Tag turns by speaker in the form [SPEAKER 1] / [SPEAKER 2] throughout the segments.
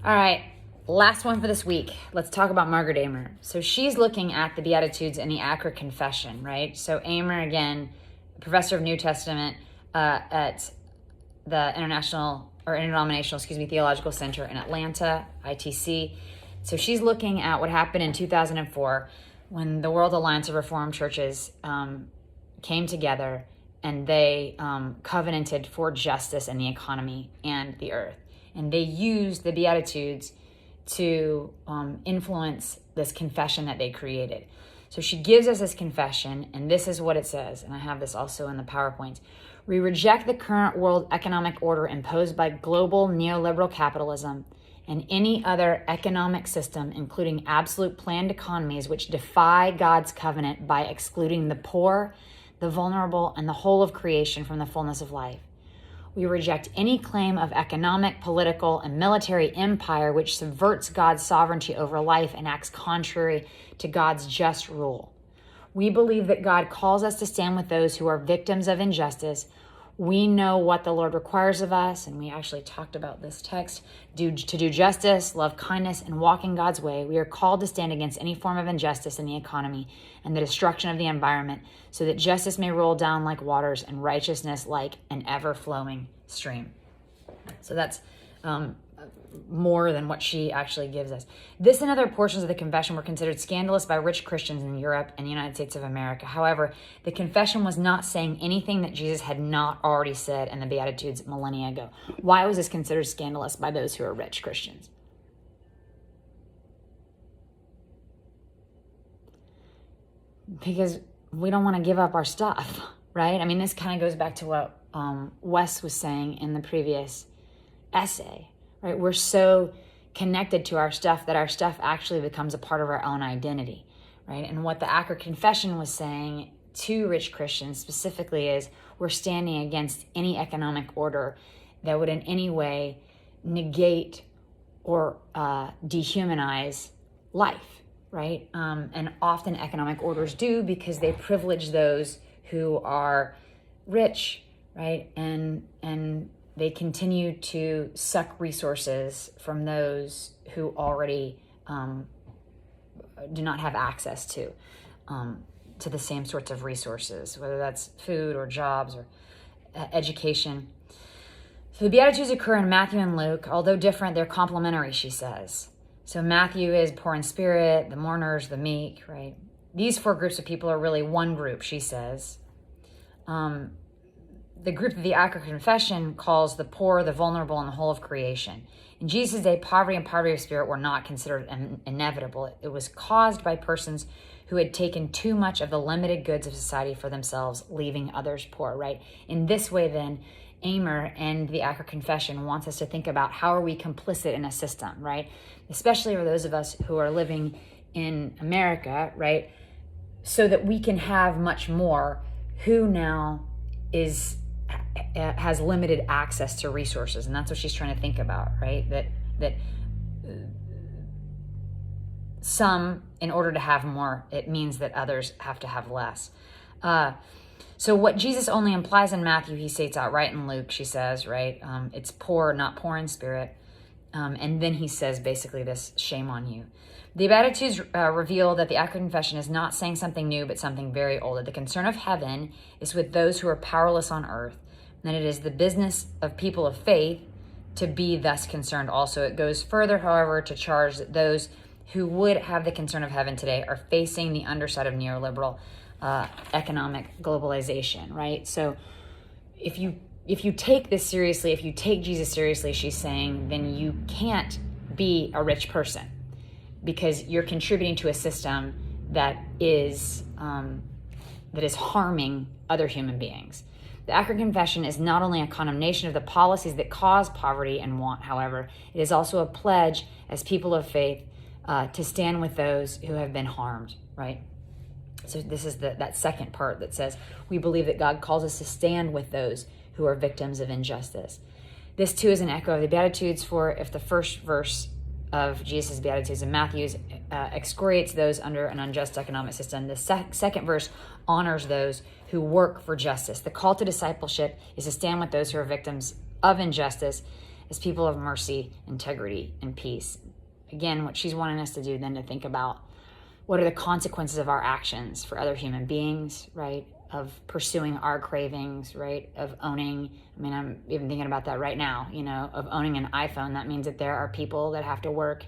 [SPEAKER 1] All right, last one for this week. Let's talk about Margaret Aymer. So she's looking at the Beatitudes and the Accra Confession, right? So Aymer, again, professor of New Testament at the Interdenominational Theological Center in Atlanta, ITC. So she's looking at what happened in 2004 when the World Alliance of Reformed Churches came together and they covenanted for justice in the economy and the earth. And they used the Beatitudes to influence this confession that they created. So she gives us this confession, and this is what it says. And I have this also in the PowerPoint. We reject the current world economic order imposed by global neoliberal capitalism and any other economic system, including absolute planned economies, which defy God's covenant by excluding the poor, the vulnerable, and the whole of creation from the fullness of life. We reject any claim of economic, political, and military empire which subverts God's sovereignty over life and acts contrary to God's just rule. We believe that God calls us to stand with those who are victims of injustice. We know what the Lord requires of us, and we actually talked about this text, to do justice, love kindness, and walk in God's way. We are called to stand against any form of injustice in the economy and the destruction of the environment so that justice may roll down like waters and righteousness like an ever-flowing stream. So that's more than what she actually gives us. This and other portions of the confession were considered scandalous by rich Christians in Europe and the United States of America. However, the confession was not saying anything that Jesus had not already said in the Beatitudes millennia ago. Why was this considered scandalous by those who are rich Christians? Because we don't want to give up our stuff, right? I mean, this kind of goes back to what Wes was saying in the previous essay. Right, we're so connected to our stuff that our stuff actually becomes a part of our own identity, right? And what the Accra Confession was saying to rich Christians specifically is we're standing against any economic order that would in any way negate or dehumanize life, right? And often economic orders do because they privilege those who are rich, right? And they continue to suck resources from those who already do not have access to the same sorts of resources, whether that's food or jobs or education. So the Beatitudes occur in Matthew and Luke. Although different, they're complementary, she says. So Matthew is poor in spirit, the mourners, the meek, right? These four groups of people are really one group, she says. The group of the Accra Confession calls the poor, the vulnerable, and the whole of creation. In Jesus' day, poverty and poverty of spirit were not considered inevitable. It was caused by persons who had taken too much of the limited goods of society for themselves, leaving others poor, right? In this way, then, Aymer and the Accra Confession wants us to think about how are we complicit in a system, right? Especially for those of us who are living in America, right? So that we can have much more who now has limited access to resources. And that's what she's trying to think about, right? That some, in order to have more, it means that others have to have less. So what Jesus only implies in Matthew, he states outright in Luke, she says, right? It's poor, not poor in spirit. And then he says basically this, shame on you. The Beatitudes reveal that the Accra Confession is not saying something new, but something very old. That the concern of heaven is with those who are powerless on earth. And it is the business of people of faith to be thus concerned also. It goes further, however, to charge that those who would have the concern of heaven today are facing the underside of neoliberal economic globalization, right? So if you take this seriously, if you take Jesus seriously, she's saying, then you can't be a rich person because you're contributing to a system that is harming other human beings. The Accra Confession is not only a condemnation of the policies that cause poverty and want, however, it is also a pledge as people of faith to stand with those who have been harmed, right? So this is that second part that says, we believe that God calls us to stand with those who are victims of injustice. This too is an echo of the Beatitudes, for if the first verse of Jesus' Beatitudes in Matthew's excoriates those under an unjust economic system, the second verse honors those who work for justice. The call to discipleship is to stand with those who are victims of injustice as people of mercy, integrity, and peace. Again, what she's wanting us to do then to think about what are the consequences of our actions for other human beings, right? Of pursuing our cravings, right? Of owning, I mean, I'm even thinking about that right now, of owning an iPhone. That means that there are people that have to work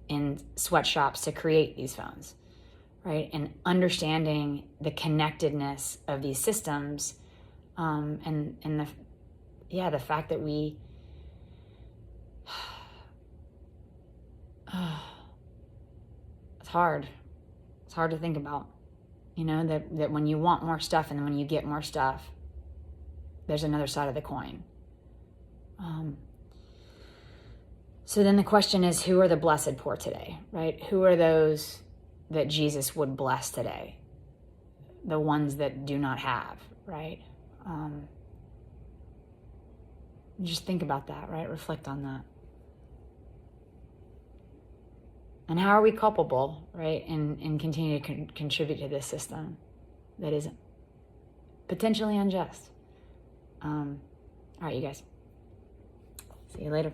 [SPEAKER 1] in sweatshops to create these phones, right? And understanding the connectedness of these systems, and the fact that we, it's hard. It's hard to think about, that when you want more stuff and then when you get more stuff, there's another side of the coin. So then the question is, who are the blessed poor today, right? Who are those that Jesus would bless today? The ones that do not have, right? Just think about that, right? Reflect on that. And how are we culpable, right, and continue to contribute to this system that is potentially unjust? All right, you guys. See you later.